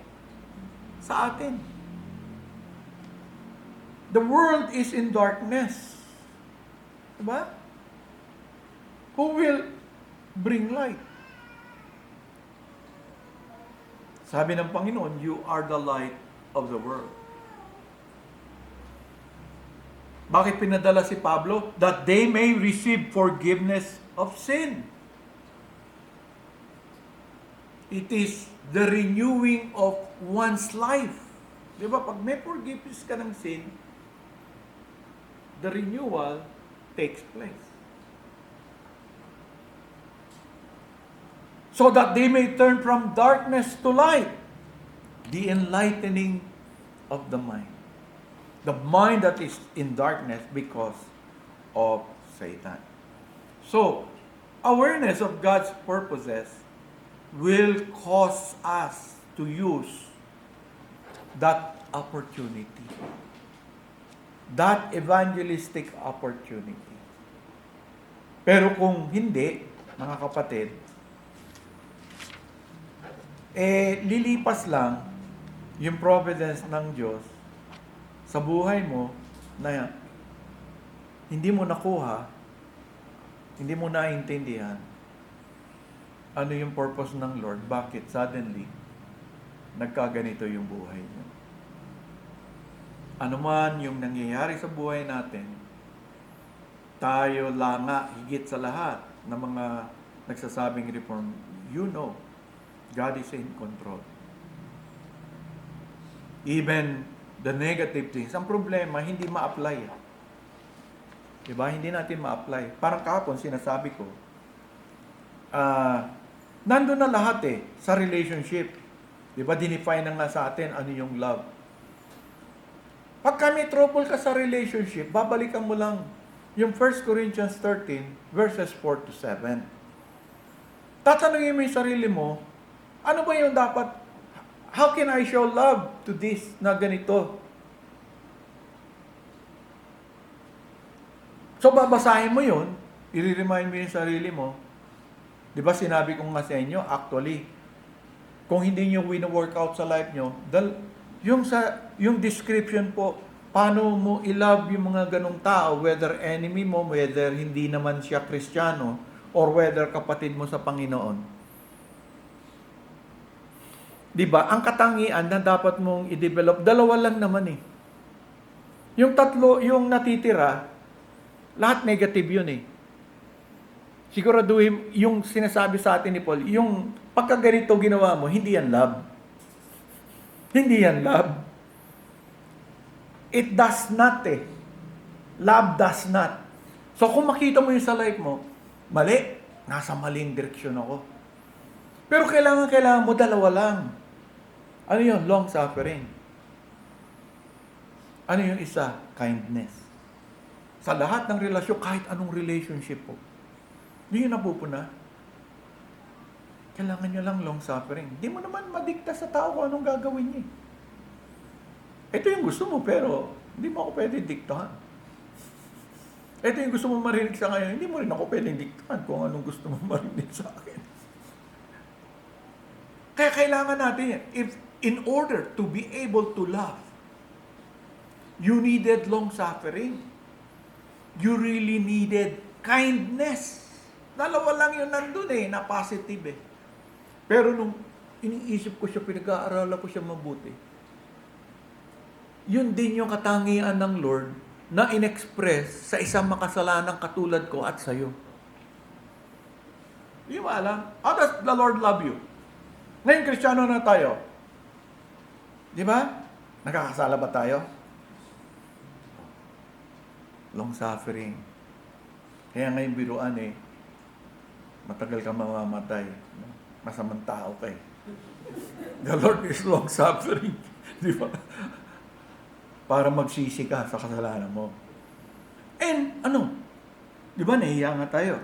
sa atin. The world is in darkness. Diba? Who will bring light? Sabi ng Panginoon, you are the light of the world. Bakit pinadala si Pablo? That they may receive forgiveness of sin. It is the renewing of one's life. Diba? Pag may forgiveness ka ng sin, the renewal takes place. So that they may turn from darkness to light. The enlightening of the mind. The mind that is in darkness because of Satan. So, awareness of God's purposes will cause us to use that opportunity. That evangelistic opportunity. Pero kung hindi, mga kapatid, lilipas lang yung providence ng Diyos sa buhay mo na hindi mo nakuha, hindi mo naintindihan ano yung purpose ng Lord, bakit suddenly nagkaganito yung buhay niyo. Ano man yung nangyayari sa buhay natin, tayo lang nga higit sa lahat ng mga nagsasabing reform, you know, God is in control. Even the negative things, ang problema, hindi ma-apply. Diba? Hindi natin ma-apply. Parang kahapon, sinasabi ko, nandun na lahat sa relationship. Diba? Dinefine na nga sa atin ano yung love. Pagka may trouble ka sa relationship, babalikan mo lang yung 1 Corinthians 13, verses 4 to 7. Tatanungin mo yung sarili mo, ano ba yung dapat, how can I show love to this na ganito? So, babasahin mo yun, i-remind mo yung sarili mo. Di ba sinabi ko nga sa inyo, actually, kung hindi nyo wino-workout sa life nyo, yung description po, paano mo i-love yung mga ganong tao, whether enemy mo, whether hindi naman siya Kristiyano, or whether kapatid mo sa Panginoon. Diba? Ang katangian na dapat mong i-develop, dalawa lang naman Yung tatlo, yung natitira, lahat negative yun Siguraduhin, yung sinasabi sa atin ni Paul, yung pagkaganito ginawa mo, hindi yan love. Hindi yan love. It does not Love does not. So kung makita mo yung sa life mo, mali, nasa maling direksyon ako. Pero kailangan mo dalawa lang. Ano yun? Long suffering. Ano yung isa? Kindness. Sa lahat ng relasyon, kahit anong relationship po. Hindi yun napupuna. Kailangan nyo lang long suffering. Hindi mo naman madikta sa tao kung anong gagawin niya. Ito yung gusto mo, pero hindi mo ako pwede diktahan. Ito yung gusto mo marinig sa ngayon, hindi mo rin ako pwedeng diktahan kung anong gusto mo marinig sa akin. Kaya kailangan natin yan. In order to be able to love, you needed long suffering. You really needed kindness. Dalawa lang yun nandun na positive Pero nung iniisip ko siya, pinag-aaralan ko siya mabuti, yun din yung katangian ng Lord na in-express sa isang makasalanang katulad ko at sa'yo. Hindi mo alam? How does the Lord love you? Ngayon, Kristiyano na tayo. Di ba? Nakakasala ba tayo? Long suffering. Kaya ngayon biruan matagal ka mamamatay. Masamang tao ka The Lord is long suffering. Di ba? Para magsisi ka sa kasalanan mo. And di ba nahiya nga tayo?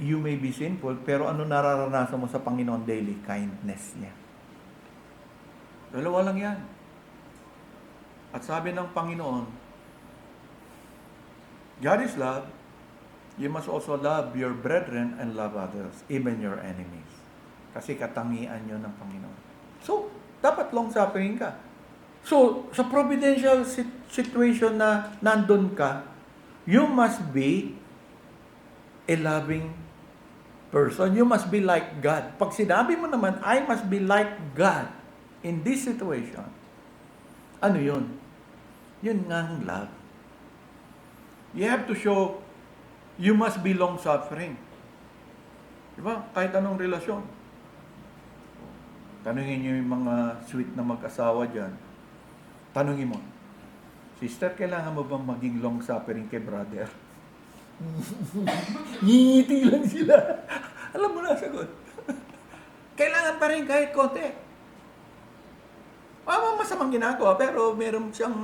You may be sinful, pero ano nararanasan mo sa Panginoon daily? Kindness niya. Dalawa lang yan. At sabi ng Panginoon, God is love. You must also love your brethren and love others, even your enemies. Kasi katangian nyo ng Panginoon. So, dapat long suffering ka. So, sa providential situation na nandun ka, you must be a loving person. You must be like God. Pag sinabi mo naman, I must be like God in this situation, ano yun? Yun nga ang love. You have to show, you must be long-suffering. Diba? Kahit anong relasyon. Tanungin nyo yung mga sweet na mag-asawa dyan. Tanungin mo, sister, kailangan mo bang maging long-suffering kay brother? Ngingiti lang sila. Alam mo na sagot. Kailangan pa rin kahit konti. Masamang ginagawa, pero meron siyang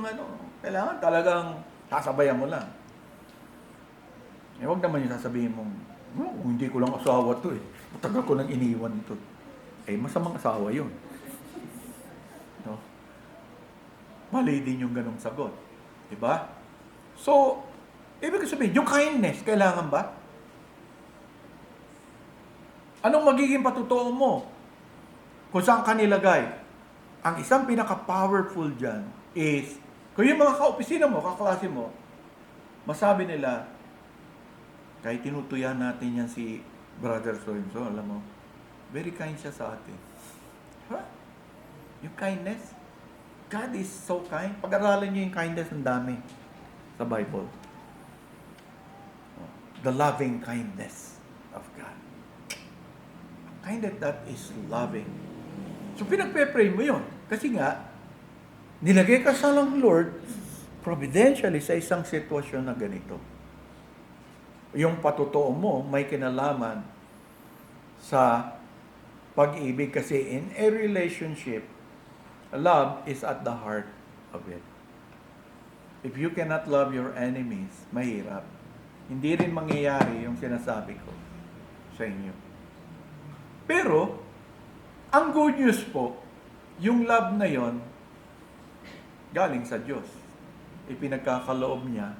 kailangan talagang sasabayan mo lang. Huwag naman yung sasabihin mong, hindi ko lang asawa to matagal ko nang iniwan to. Masamang asawa yun. Mali din yung ganong sagot. Diba? So, ibig sabihin, yung kindness, kailangan ba? Anong magiging patutuo mo? Kung saan ka nilagay? Ang isang pinaka-powerful dyan is, kung yung mga ka-opisina mo, kaklase mo, masabi nila, kahit tinutuyan natin yan si Brother so-and-so, alam mo, very kind siya sa atin. Huh? Yung kindness, God is so kind. Pag-aralan niyo yung kindness, ang dami sa Bible. The loving kindness of God. Kindness that is loving. So, pinagpe-pray mo yun. Kasi nga, nilagay ka sa lang Lord, providentially sa isang sitwasyon na ganito. Yung patutuo mo, may kinalaman sa pag-ibig. Kasi in a relationship, love is at the heart of it. If you cannot love your enemies, mahirap. Hindi rin mangyayari yung sinasabi ko sa inyo. Pero, ang good news po, yung love na yon galing sa Diyos. Ipinagkakaloob niya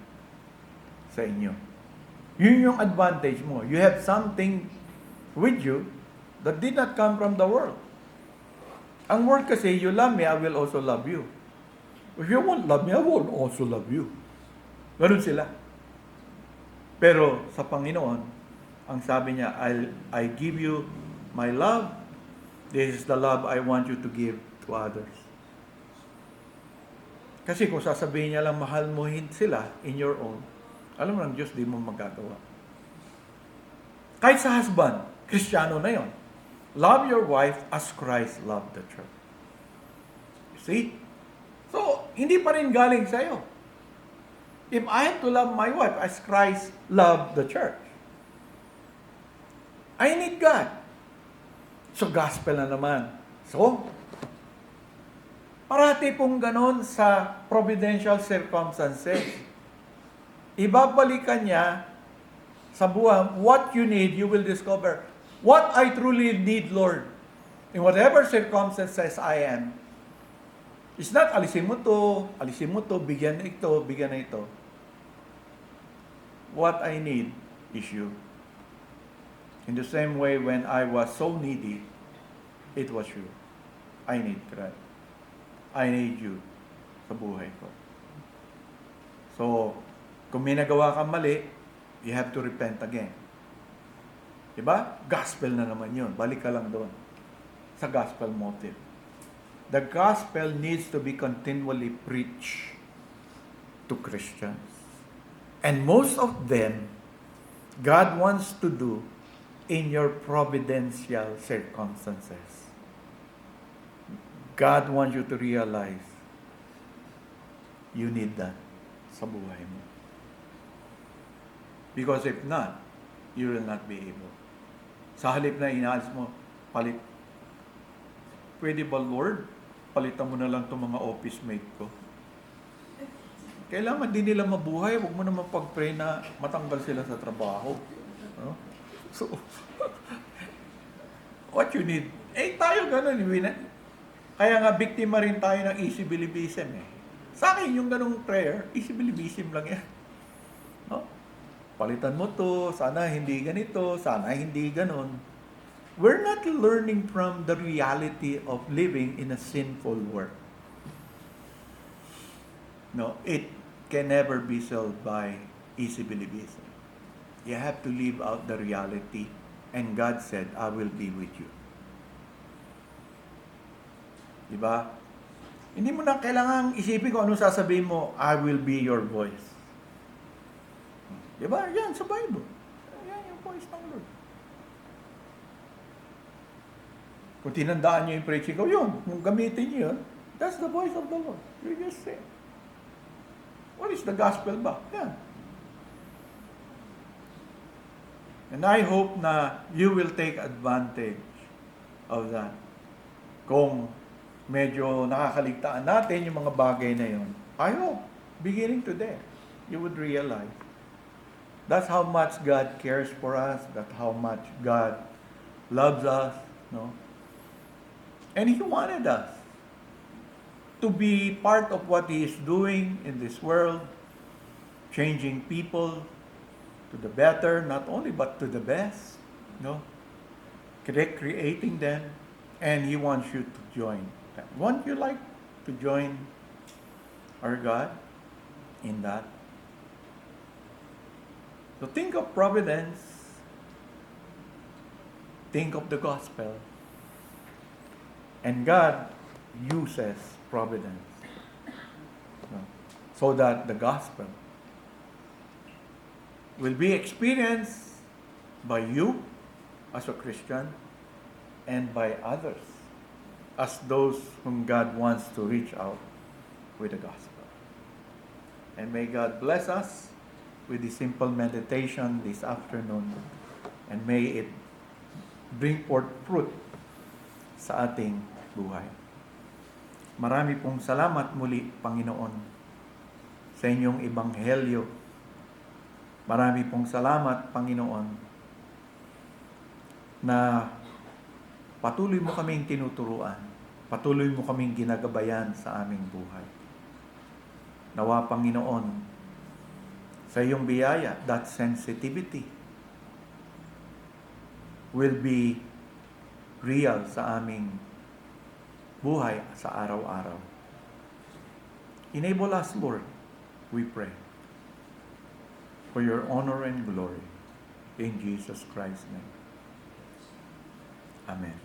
sa inyo. Yun yung advantage mo. You have something with you that did not come from the world. Ang word kasi, you love me, I will also love you. If you won't love me, I will also love you. Ganun sila. Pero sa Panginoon, ang sabi niya, I give you my love. This is the love I want you to give to others. Kasi kung sasabihin niya lang, mahal mo sila in your own, alam mo ng Diyos, di mo magagawa. Kahit sa husband, Kristiyano na yon. Love your wife as Christ loved the church. See? So, hindi pa rin galing sa'yo. If I have to love my wife as Christ loved the church, I need God. So, gospel na naman. So, parati pong ganon sa providential circumstances. ibabalikan niya sa buhay. What you need, you will discover. What I truly need, Lord, in whatever circumstances I am, it's not alisin mo to, bigyan na ito. What I need is you. In the same way, when I was so needy, it was you. I need Christ. I need you sa buhay ko. So, kung may nagawa kang mali, you have to repent again. Diba? Gospel na naman yun. Balik ka lang doon. Sa gospel motive. The gospel needs to be continually preached to Christians. And most of them, God wants to do in your providential circumstances. God wants you to realize you need that sa buhay mo. Because if not, you will not be able. Sa halip na inaalis mo, palit. Pwede ba, Lord? Palitan mo na lang itong mga office mate ko. Kailangan din nila mabuhay. Huwag mo naman pag-pray na matanggal sila sa trabaho. No? So, what you need? Tayo ganun. Kaya nga, biktima rin tayo ng easy believism eh. Sa akin, yung ganung prayer, easy believism lang yan. No? Palitan mo to, sana hindi ganito, sana hindi ganon. We're not learning from the reality of living in a sinful world. No, it can never be solved by easy believism. You have to live out the reality. And God said, I will be with you. Diba? Hindi mo na kailangang isipin kung anong sasabihin mo, I will be your voice. Diba? Yan, sa Bible. Yan yung voice ng Lord. Kung tinandaan nyo yung preaching ko, yun, kung gamitin nyo yun, that's the voice of the Lord. You just say, what is the gospel ba? Yan. And I hope na you will take advantage of that. Kung medyo nakakaligtaan natin yung mga bagay na yun, I hope, beginning today, you would realize that's how much God cares for us, that's how much God loves us, no? And He wanted us to be part of what He is doing in this world, changing people to the better, not only but to the best, no? Creating them, and He wants you to join them. Won't you like to join our God in that? So think of providence, think of the gospel, and God uses providence, no? So that the gospel will be experienced by you as a Christian and by others as those whom God wants to reach out with the gospel. And may God bless us with the simple meditation this afternoon, and may it bring forth fruit sa ating buhay. Marami pong salamat muli, Panginoon, sa inyong ebanghelyo. Marami pong salamat, Panginoon, na patuloy mo kaming tinuturuan, patuloy mo kaming ginagabayan sa aming buhay. Nawa, Panginoon, sa iyong biyaya, that sensitivity will be real sa aming buhay sa araw-araw. Enable us, Lord, we pray, for your honor and glory. In Jesus Christ's name. Amen.